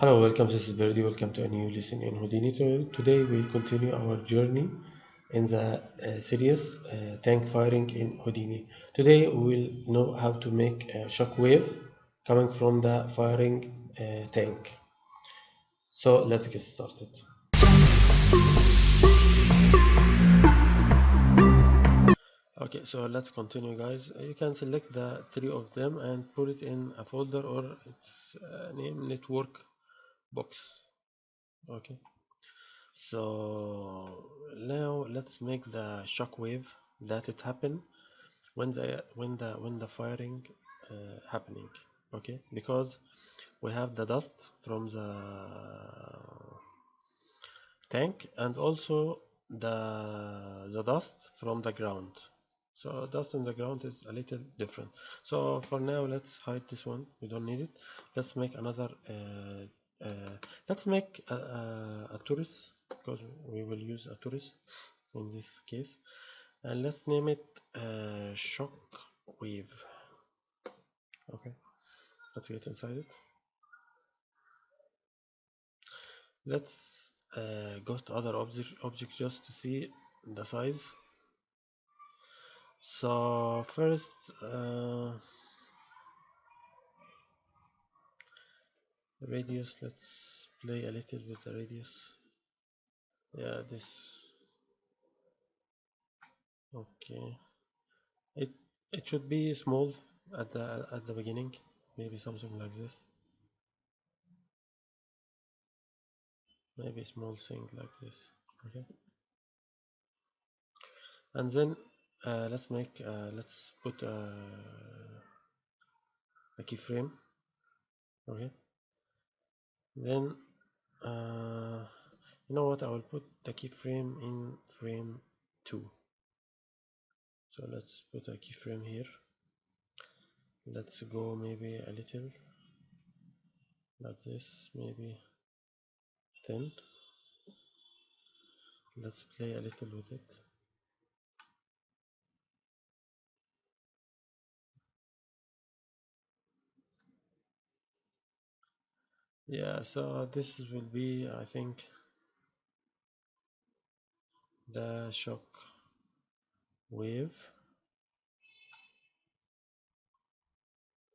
Hello, welcome. This is Birdy. Welcome to a new lesson in Houdini. Today we'll continue our journey in the series tank firing in Houdini. Today we will know how to make a shock wave coming from the firing tank. So let's get started. Okay, so let's continue, guys. You can select the three of them and put it in a folder or its name network box. Okay. So now let's make the shockwave that it happen when the firing happening. Okay, because we have the dust from the tank and also the dust from the ground. So dust in the ground is a little different. So for now let's hide this one, we don't need it. Let's make another let's make a tourist, because we will use a tourist in this case, and let's name it shock wave. Okay, let's get inside it. Let's go to other objects just to see the size. So first radius, let's play a little with the radius. Yeah, this. Okay, it it should be small at the beginning, maybe something like this, maybe small thing like this. Okay, and then let's put a keyframe. Okay, then you know what, I will put the keyframe in frame 2. So let's put a keyframe here. Let's go maybe a little like this, maybe 10. Let's play a little with it. Yeah, so this will be, I think, the shock wave.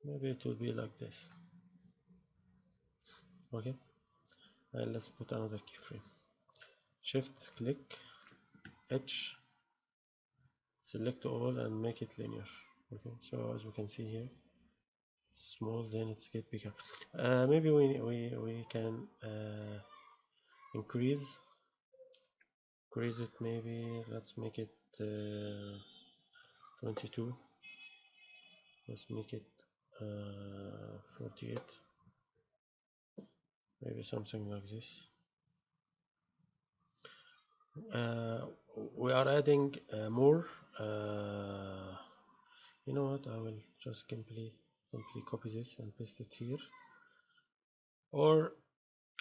Maybe it will be like this. Okay, and let's put another keyframe. Shift click H, select all and make it linear. Okay, so as we can see here, small, then it's get bigger. Maybe we can increase it. Maybe let's make it 22. Let's make it 48. Maybe something like this. We are adding more. You know what, I will just simply copy this and paste it here, or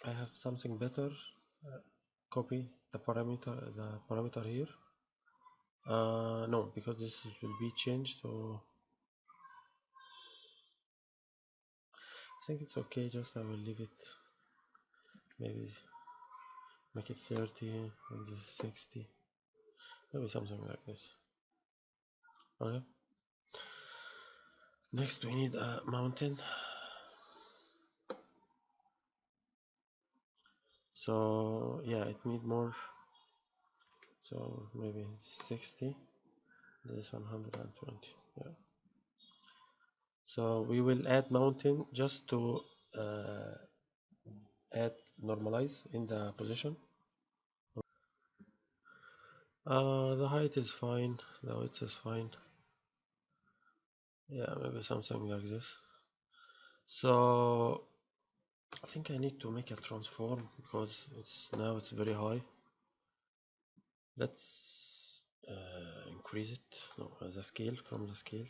I have something better. Copy the parameter here. No, because this will be changed, so I think it's okay. Just I will leave it, maybe make it 30 and this is 60, maybe something like this. Okay, next we need a mountain. So yeah, it need more, so maybe 60, this 120. Yeah, so we will add mountain just to add normalize in the position. The height is fine, the width is fine. Yeah, maybe something like this. So I think I need to make a transform because it's very high. Let's increase it. No, the scale, from the scale.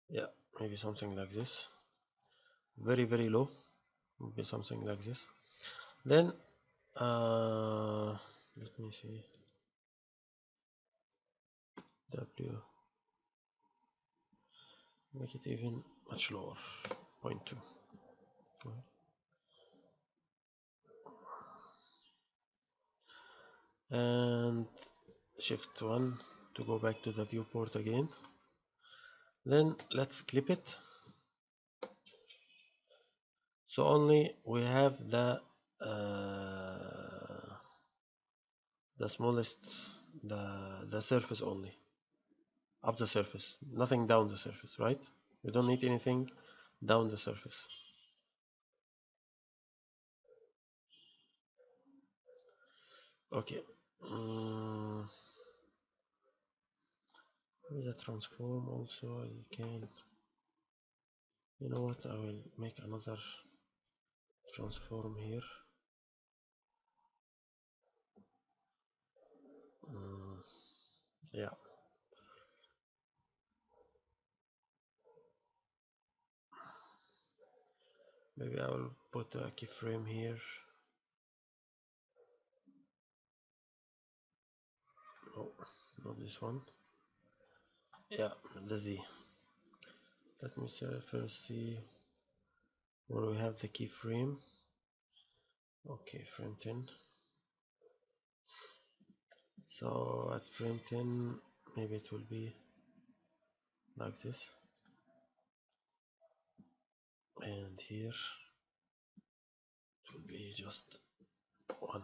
Yeah, maybe something like this. Very low. Maybe something like this. Then let me see. W. Make it even much lower. 0.2. and shift 1 to go back to the viewport again. Then let's clip it, so only we have the smallest, the surface only, up the surface, nothing down the surface, right? We don't need anything down the surface. Okay. With the transform also you can, you know what, I will make another transform here. Yeah, maybe I will put a keyframe here. Oh, not this one. Yeah, the Z. Let me first see where we have the keyframe. Okay, frame 10. So at frame 10, maybe it will be like this, and here it will be just 1.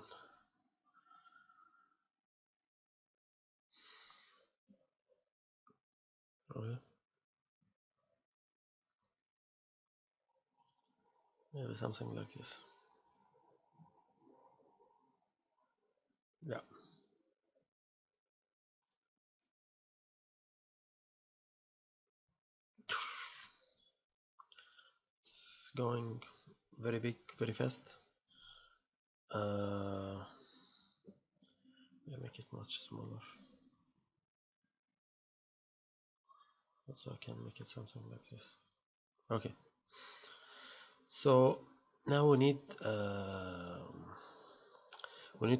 Okay, maybe something like this. Yeah, it's going very big, very fast. Make it much smaller, so I can make it something like this. Okay, so now we need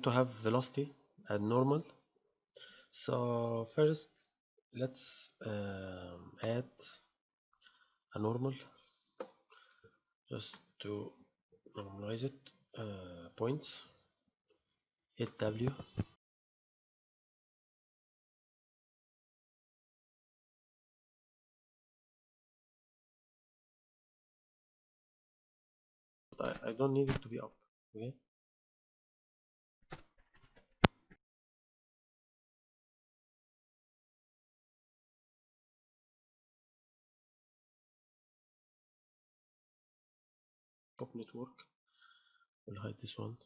to have velocity and normal. So first let's add a normal just to normalize it. Points, hit W. I don't need it to be up. Okay, top network, we'll hide this one.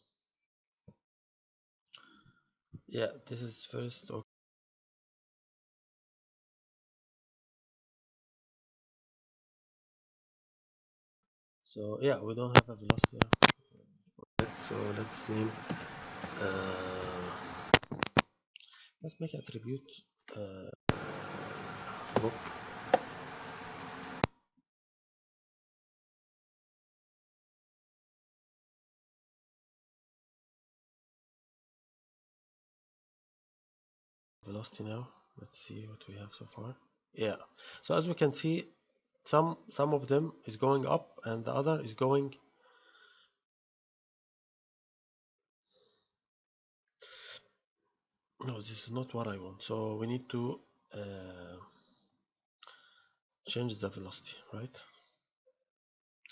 Yeah, this is first. Okay. So yeah, we don't have a velocity, so let's name let's make attribute drop velocity. Now let's see what we have so far. Yeah, so as we can see, some of them is going up and the other is going. No, this is not what I want, so we need to change the velocity, right,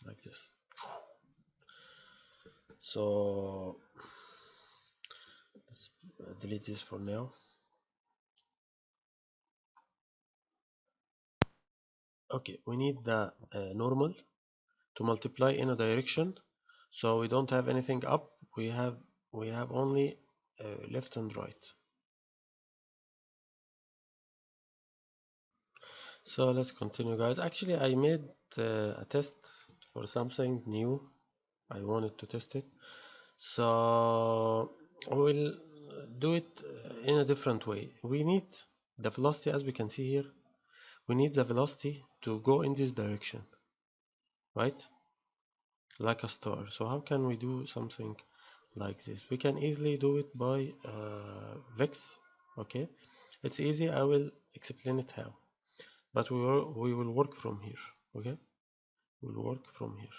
like this. So let's delete this for now. Okay, we need the normal to multiply in a direction, so we don't have anything up, we have only left and right. So let's continue, guys. Actually, I made a test for something new. I wanted to test it, so we'll do it in a different way. We need the velocity, as we can see here, we need the velocity to go in this direction, right, like a star. So how can we do something like this? We can easily do it by vex. Okay, it's easy, I will explain it how, but we will work from here. Okay, we'll work from here.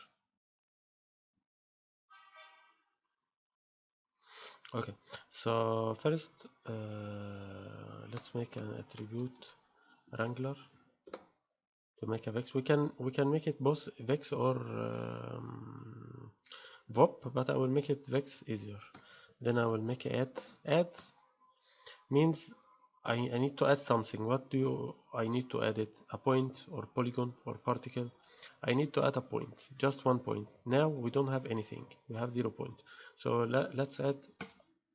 Okay, so first let's make an attribute wrangler to make a vex. We can make it both vex or VOP, but I will make it vex easier. Then I will make add. Add means I need to add something. What do you I need to add it? A point or polygon or particle? I need to add a point, just 1 point. Now we don't have anything. We have 0 point. So let's add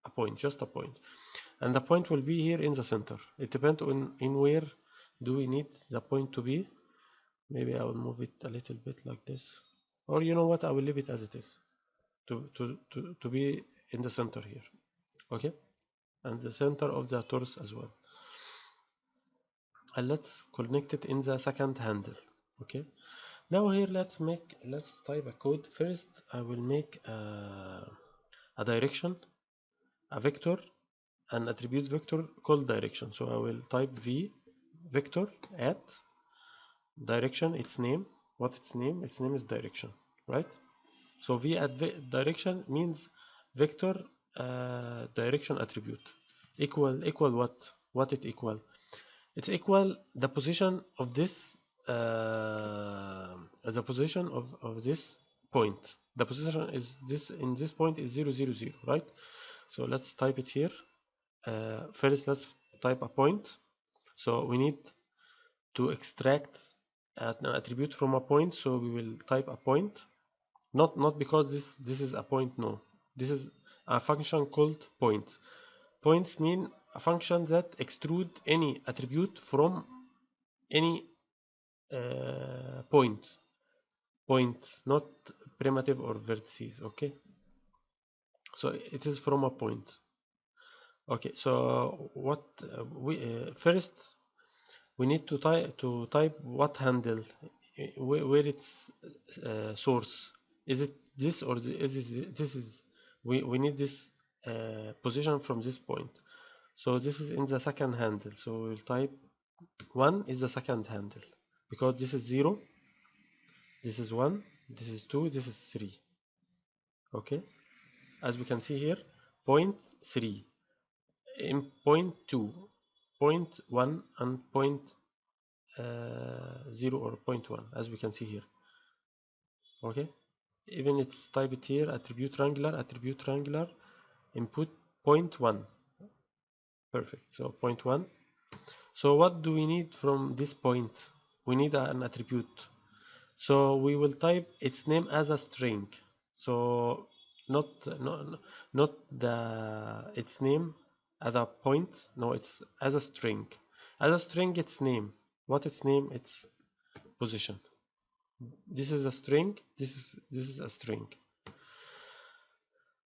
a point, just a point. And the point will be here in the center. It depends on in where do we need the point to be. Maybe I will move it a little bit like this. Or you know what, I will leave it as it is. To be in the center here. Okay? And the center of the torus as well. And let's connect it in the second handle. Okay? Now here let's type a code. First I will make a direction, a vector, an attribute vector called direction. So I will type v vector at direction, its name. What its name? Its name is direction, right? So v at direction means vector direction attribute equal what? What it equal? It's equal the position of this the position of this point. The position is this in this point is 0 0 0, right? So let's type it here. First let's type a point. So we need to extract an attribute from a point, so we will type a point. Not because this is a point, no. This is a function called point. Points mean a function that extrude any attribute from any point, not primitive or vertices. Okay, so it is from a point. Okay, so what we first we need to type what handle, where its source. Is it this or this is we need this position from this point. So this is in the second handle, so we'll type 1 is the second handle, because this is 0, this is 1, this is 2, this is 3. Okay, as we can see here, point 3 in point 2, point 1, and point 0 or point 1, as we can see here. Okay, even it's typed here attribute wrangler input point 1. Perfect. So point 1. So what do we need from this point? We need an attribute. So we will type its name as a string. So not the its name as a point. No, it's as a string. As a string, its name. What its name? Its position. This is a string. This is a string.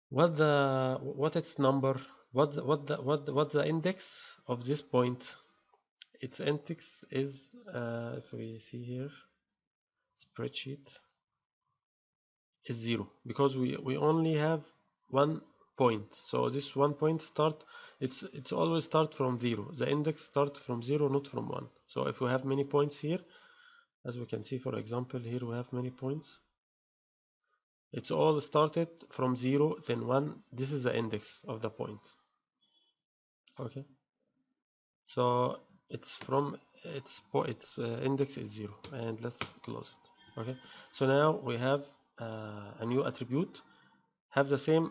What its number? What the index of this point? Its index is if we see here, spreadsheet is 0, because we only have 1 point. So this 1 point start, it's always start from 0. The index start from 0, not from 1. So if we have many points here, as we can see, for example, here we have many points. It's all started from 0, then 1. This is the index of the point. Okay, so it's from its index is 0, and let's close it. Okay, so now we have a new attribute have the same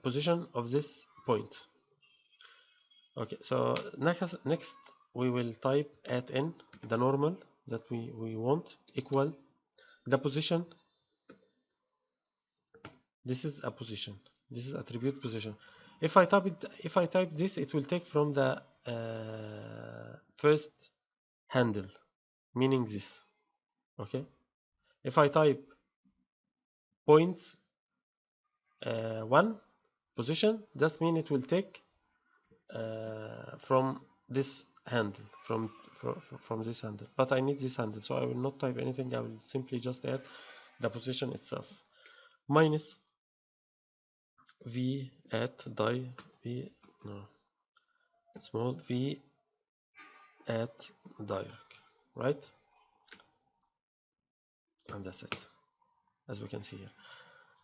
position of this point. Okay, so next we will type at n the normal that we want equal the position. This is a position. This is attribute position. If I type this, it will take from the first handle, meaning this. Okay. If I type point 1 position, that means it will take from this handle, from this handle. But I need this handle, so I will not type anything. I will simply just add the position itself, minus v at die v no small v at direct, right? And that's it, as we can see here.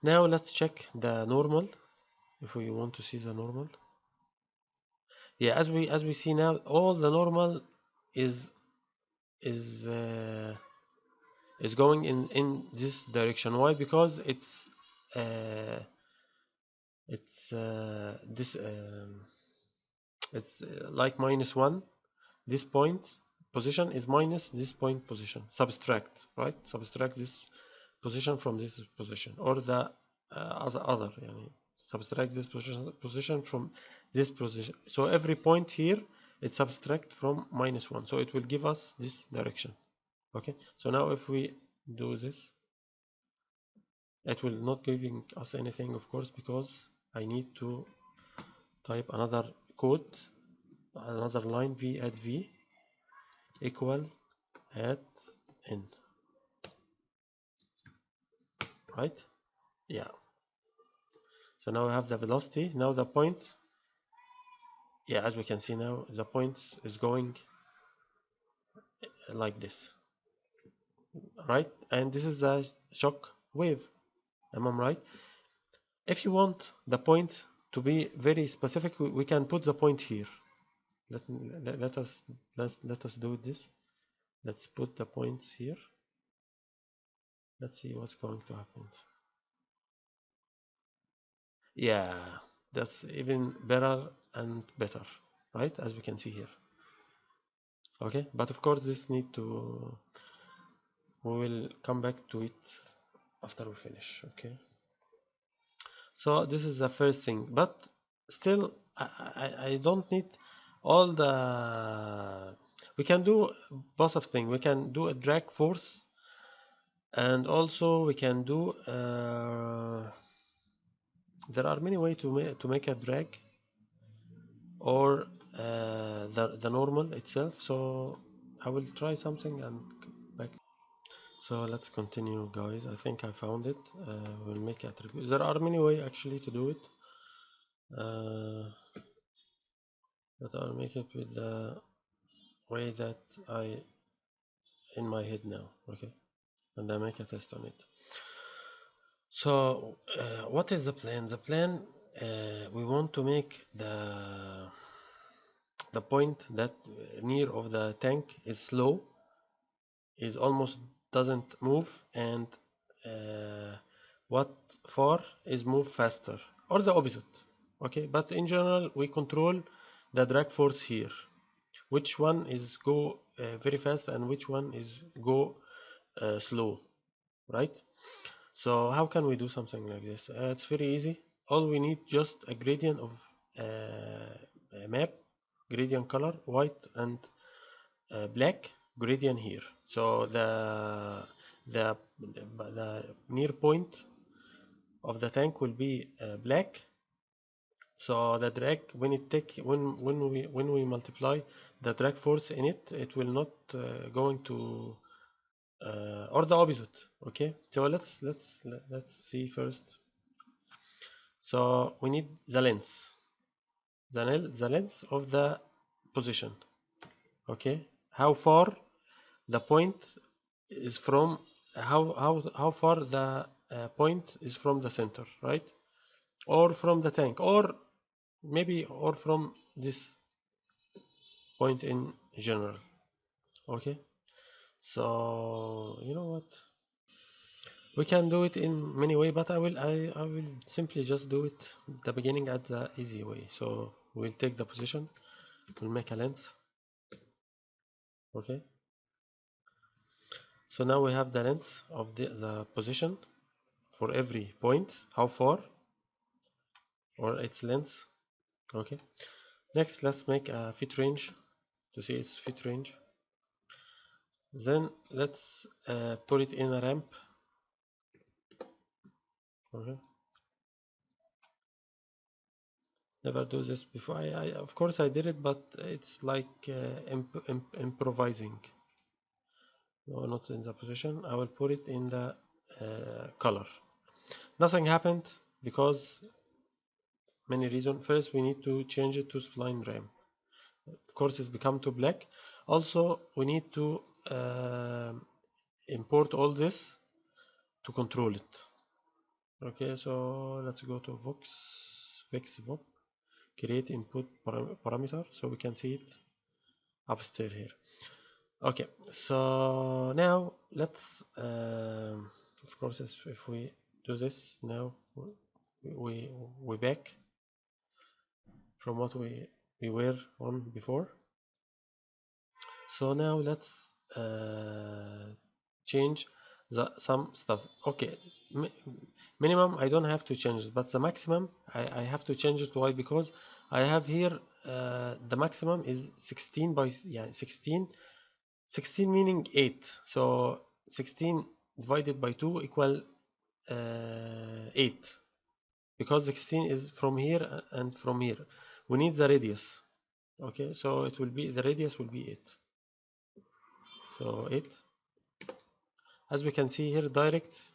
Now let's check the normal. if we want to see the normal. Yeah, as we see now, all the normal is is uh, is going in this direction. Why? Because uh, this it's like -1. This point position is minus this point position. Subtract, right? Subtract this position from this position, or the other. يعني, subtract this position from this position. So every point here, it subtract from -1. So it will give us this direction. Okay. So now if we do this, it will not giving us anything, of course, because I need to type another code, another line, v at v equal at n, right? Yeah. So now we have the velocity. Now the point, yeah, as we can see now, the point is going like this, right? And this is a shock wave. Am I right? If you want the point to be very specific, we can put the point here. Let us do this. Let's put the points here. Let's see what's going to happen. Yeah, that's even better and better, right? As we can see here. Okay, but of course this need to, we will come back to it after we finish. Okay, so this is the first thing, but still I don't need all the, we can do both of things. We can do a drag force, and also we can do there are many ways to make a drag, or the normal itself. So I will try something and come back. So let's continue, guys. I think I found it. We'll make attribute. There are many ways actually to do it, but I'll make it with the way that I in my head now. Okay, and I make a test on it. So what is the plan? The plan, we want to make the point that near of the tank is slow, is almost doesn't move, and what far is move faster, or the opposite. Okay, but in general we control the drag force here, which one is go very fast and which one is go slow, right? So how can we do something like this? It's very easy. All we need just a gradient of a map, gradient color white and black, gradient here. So the near point of the tank will be black. So the drag, when it take when we multiply the drag force in it, it will not going to or the opposite. Okay, so let's see first. So we need the length, the length of the position. Okay, how far the point is from, how far the point is from the center, right? Or from the tank, or maybe or from this point in general. Okay, so you know what, we can do it in many ways, but I will simply just do it the beginning at the easy way. So we'll take the position, we'll make a length. Okay, so now we have the length of the position for every point, how far, or its length. Okay, next let's make a fit range to see its fit range. Then let's put it in a ramp. Okay, never do this before. I of course I did it, but it's like improvising. No, not in the position. I will put it in the color. Nothing happened because many reasons. First, we need to change it to spline RAM. Of course, it's become to black. Also, we need to import all this to control it. Okay, so let's go to Vox. specs vop create input parameter, so we can see it upstairs here. Okay, so now let's of course if we do this now, we back from what we were on before. So now let's change some stuff. Okay, minimum I don't have to change it, but the maximum I have to change it. Why? Because I have here the maximum is 16 by 16. 16 meaning 8, so 16 divided by 2 equal 8, because 16 is from here and from here. We need the radius. Okay, so it will be, the radius will be 8. So 8, as we can see here, directs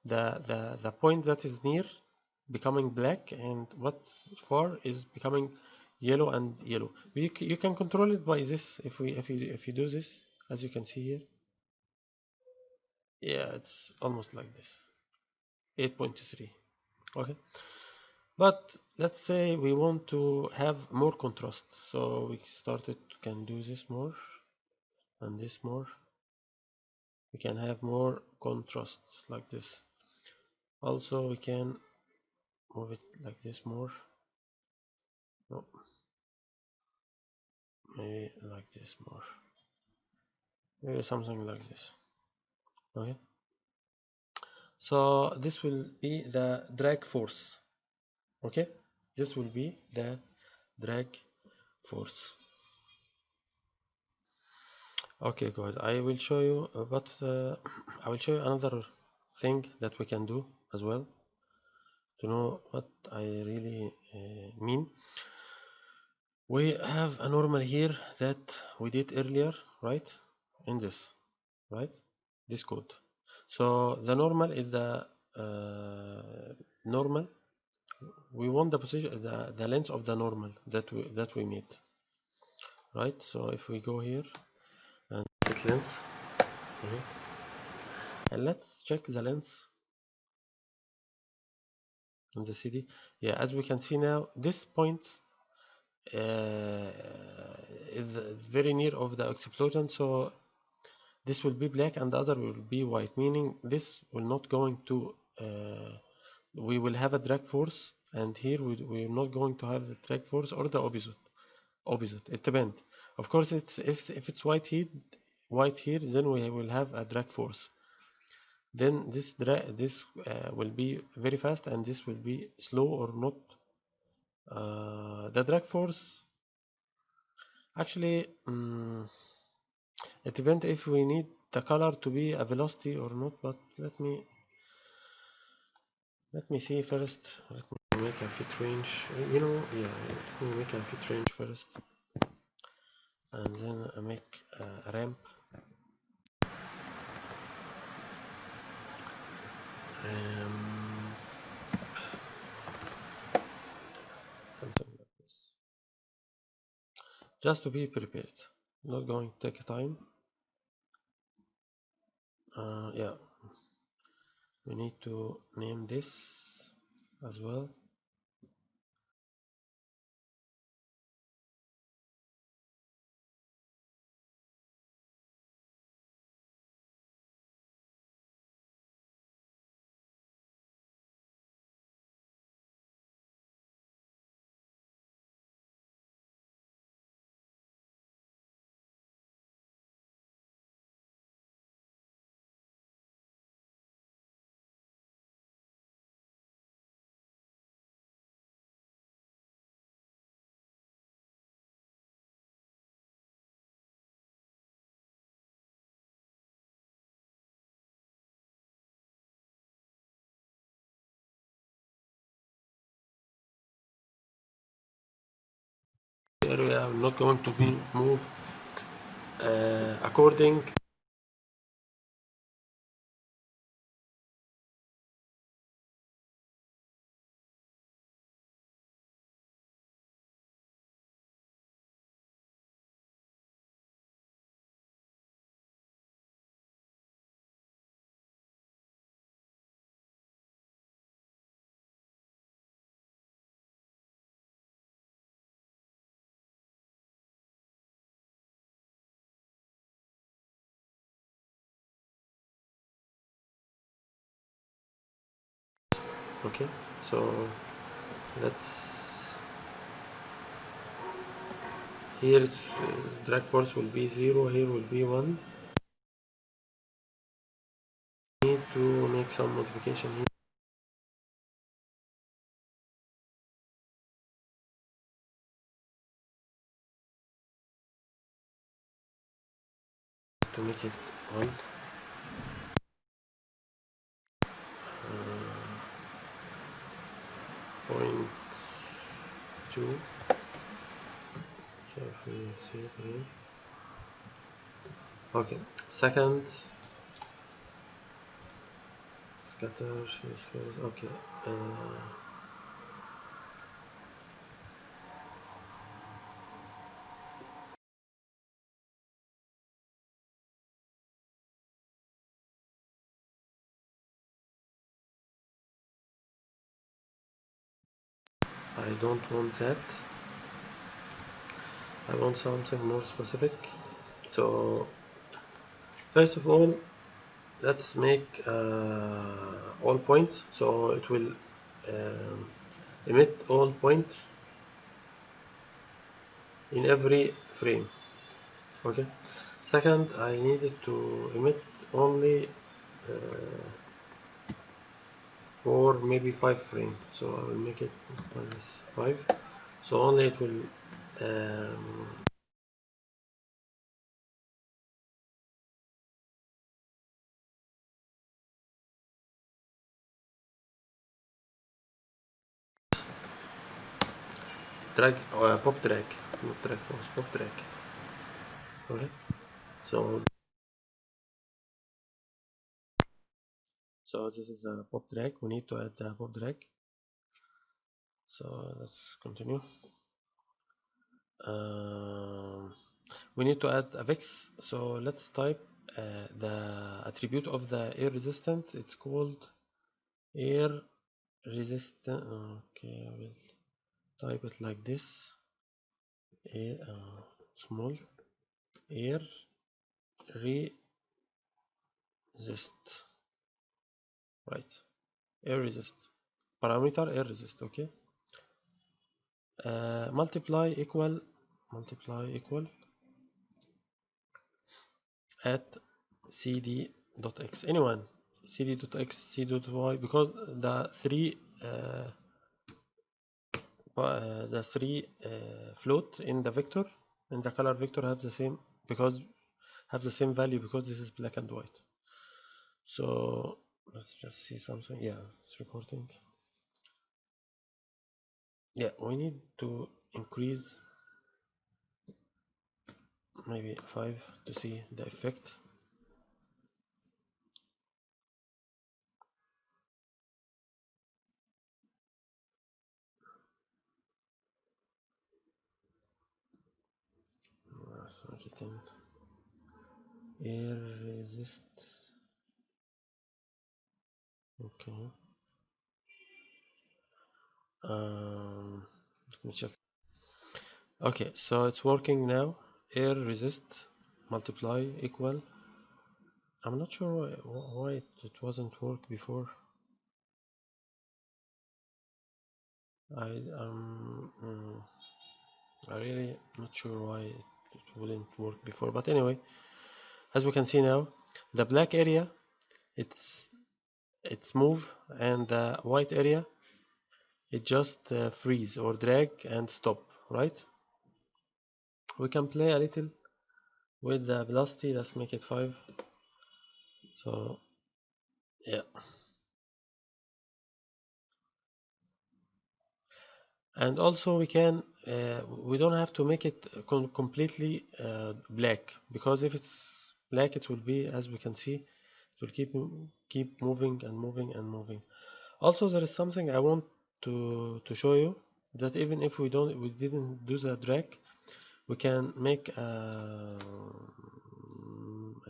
the point that is near becoming black, and what's far is becoming yellow and yellow. You can control it by this. If you do this, as you can see here, yeah, it's almost like this, 8.3. Okay, but let's say we want to have more contrast, so we can do this more and this more. We can have more contrast like this. Also we can move it like this more. No, maybe like this more. Maybe something like this. Okay, so this will be the drag force. Okay, this will be the drag force. Okay, good. I will show you, but I will show you another thing that we can do as well to know what I really mean. We have a normal here that we did earlier, right? In this, right? This code. So the normal is the normal. We want the position, the length of the normal that we made, right? So if we go here and get length, okay, and let's check the length on the CD. Yeah, as we can see now, this point is very near of the explosion, so this will be black and the other will be white, meaning this will not going to we will have a drag force, and here we're not going to have the drag force, or the opposite, it depends. Of course, it's if it's white here, then we will have a drag force. Then this will be very fast, and this will be slow or not. The drag force, actually, it depends if we need the color to be a velocity or not. But let me see first. Let me make a fit range. Yeah, let me make a fit range first, and then I make a ramp. Something like this, just to be prepared. Not going to take time. Yeah, we need to name this as well. Here we are not going to be move according Okay, so let's, here it's drag force will be 0, here will be 1. Need to make some modification here to make it 1. 0.2. So if we see it here, okay. Second, scatter is first. Okay. I don't want that. I want something more specific. So first of all, let's make all points, so it will emit all points in every frame. Okay. Second, I needed to emit only 4, maybe 5 frames, so I will make it minus 5, so only it will drag, pop drag, not drag force, pop drag. Okay, so this is a pop drag. We need to add a pop drag, so let's continue. We need to add a vex, so let's type the attribute of the air resistant. It's called air resistant. Okay, I will type it like this: air, small air resist, right? Air resist, parameter air resist. Okay, multiply equal at cd.x, anyone, cd.x, cd.y, because the three float in the vector, in the color vector, have the same, because have the same value, because this is black and white. So let's just see something. Yeah, it's recording. Yeah, we need to increase maybe 5 to see the effect. So getting air resist. Okay. Let me check. Okay, so it's working now. Air resist multiply equal. I'm not sure why it wasn't work before. I really not sure why it wouldn't work before. But anyway, as we can see now, the black area it's move, and the white area it just freeze or drag and stop, right? We can play a little with the velocity. Let's make it 5. So yeah, and also we don't have to make it completely black, because if it's black it will be, as we can see, it will keep moving and moving and moving. Also, there is something I want to show you, that even if we didn't do the drag, we can make I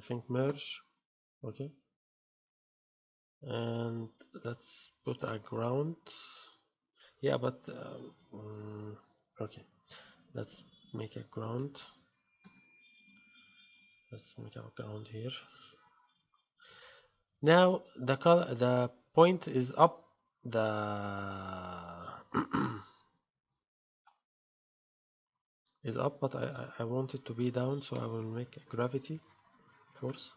think merge. Okay, and let's put a ground. Yeah, but okay, let's make a ground. Let's make a ground here. Now the point is up the is up, but I want it to be down, so I will make a gravity force.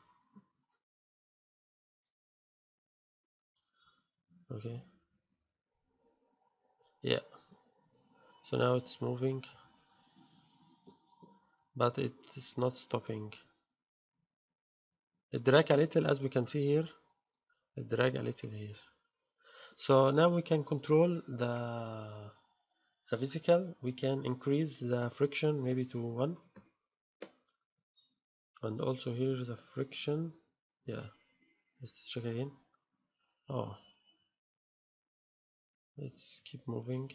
Okay, yeah, so now it's moving, but it is not stopping. It drag a little, as we can see here. It drag a little here. So now we can control the physical. We can increase the friction maybe to 1, and also here the friction. Yeah, let's check again. Oh, let's keep moving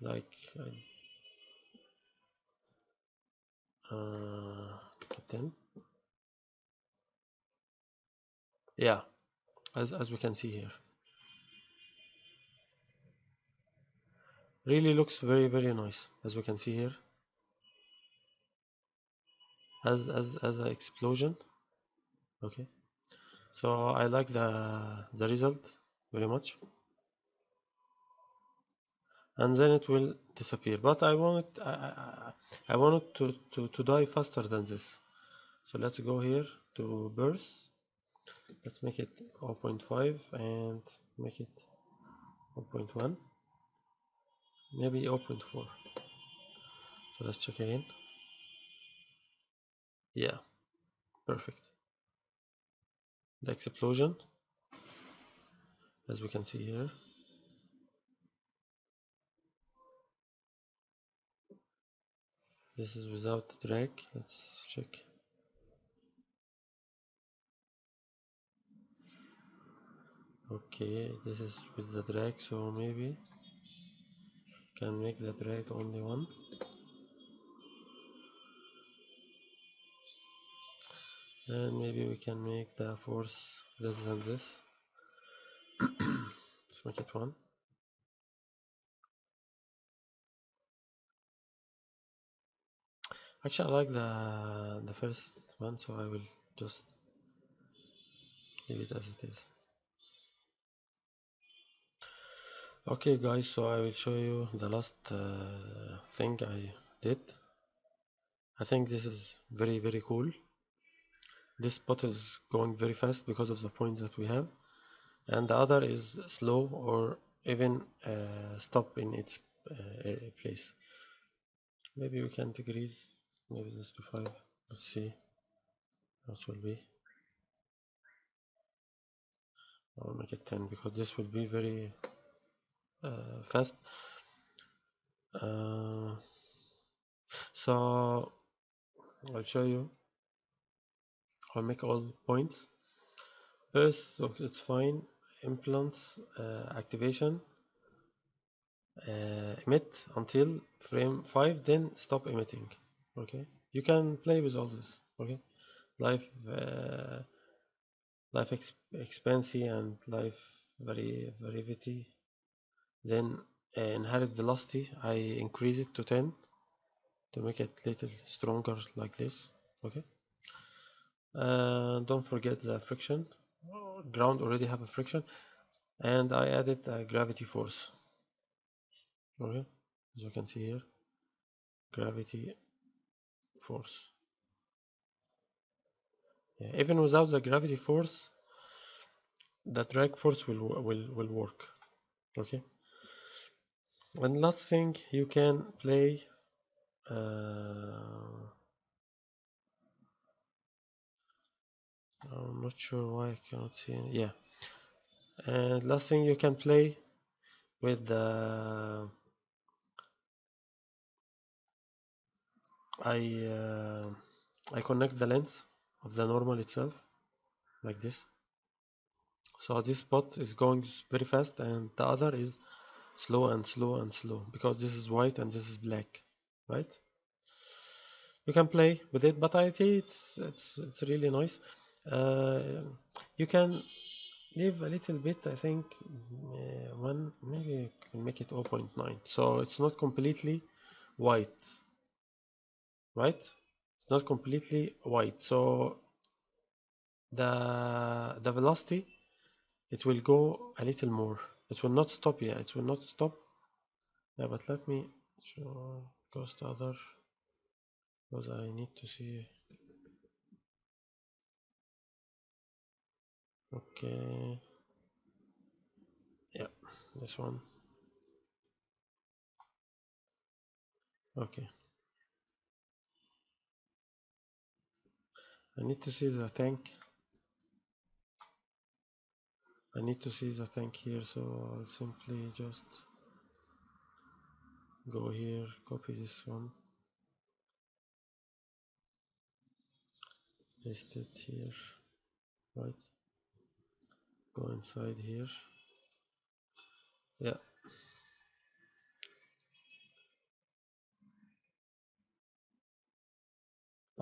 like 10. Yeah, as we can see here, really looks very nice, as we can see here, as an explosion. Okay, so I like the result very much, and then it will disappear, but I want it to die faster than this. So let's go here to burst. Let's make it 0.5 and make it 0.1, maybe 0.4. So let's check again. Yeah, perfect. The explosion, as we can see here, this is without drag. Let's check. Okay, this is with the drag, so maybe can make the drag only 1, and maybe we can make the force less than this. Let's make it 1. Actually, I like the first one, so I will just leave it as it is. Okay guys, so I will show you the last thing I did. I think this is very cool. This bot is going very fast because of the point that we have, and the other is slow or even stop in its place. Maybe we can decrease maybe this to 5. Let's see how it will be. I'll make it 10 because this will be very fast. So I'll show you. I'll make all points. First, so it's fine. Implants activation. Emit until frame 5, then stop emitting. Okay, you can play with all this. Okay, life life expansion and life variability. Then inherit velocity, I increase it to 10 to make it little stronger like this. Okay, don't forget the friction. Ground already have a friction, and I added a gravity force. Okay, as you can see here, gravity force. Yeah, even without the gravity force, the drag force will work. Okay, and last thing, you can play I'm not sure why I cannot see it. Yeah, and last thing, you can play with the I connect the lens of the normal itself like this. So this spot is going very fast, and the other is slow and slow and slow, because this is white and this is black, right? You can play with it, but I think it's really nice. Uh, you can leave a little bit, I think, one, maybe you can make it 0.9, so it's not completely white, right? It's not completely white, so the velocity it will go a little more. It will not stop. Yeah, it will not stop. Yeah, but let me show goes to other, because I need to see. Okay, yeah, this one. Okay, I need to see the tank. I need to see the tank here, so I'll simply just go here, copy this one, paste it here, right? Go inside here. Yeah.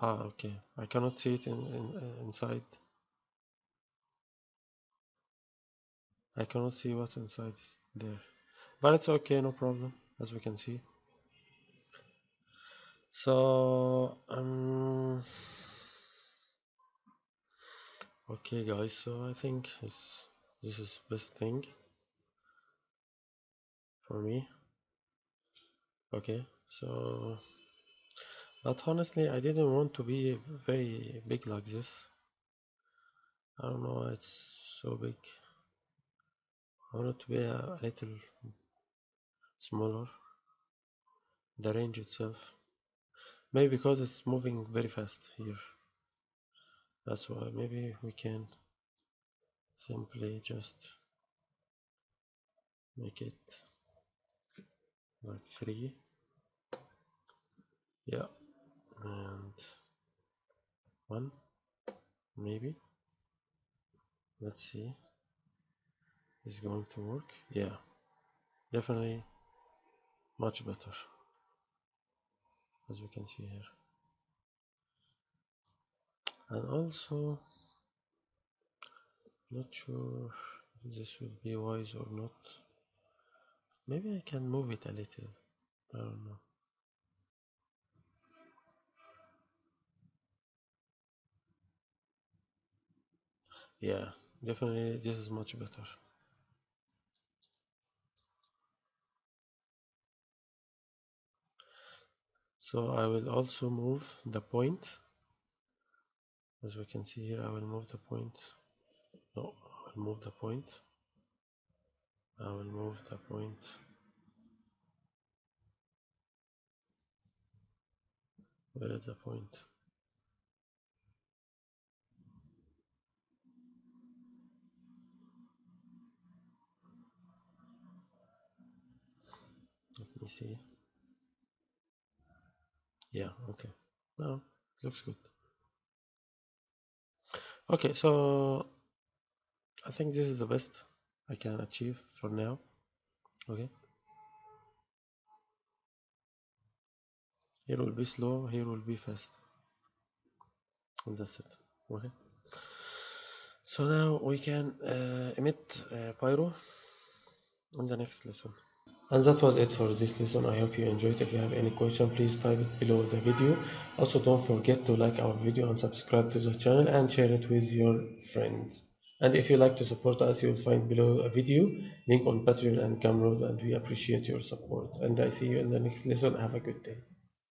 Ah, okay. I cannot see it inside. I cannot see what's inside there. But it's okay, no problem, as we can see. So, okay guys, so I think this is best thing for me. Okay, so, but honestly, I didn't want to be very big like this. I don't know, it's so big. I want it to be a little smaller, the range itself. Maybe because it's moving very fast here. That's why maybe we can simply just make it like 3. Yeah, and 1 maybe. Let's see. Is going to work? Yeah, definitely much better, as we can see here. And also, not sure if this will be wise or not. Maybe I can move it a little. I don't know. Yeah, definitely this is much better. So I will also move the point. As we can see here, I will move the point. No, I will move the point. I will move the point. Where is the point? Let me see. Yeah, okay. No, looks good. Okay, so I think this is the best I can achieve for now. Okay, here will be slow, here will be fast, and that's it. Okay, so now we can emit Pyro in the next lesson. And that was it for this lesson. I hope you enjoyed. If you have any question, please type it below the video. Also, don't forget to like our video and subscribe to the channel and share it with your friends. And if you like to support us, you'll find below a video link on Patreon and Gumroad, and we appreciate your support. And I see you in the next lesson. Have a good day.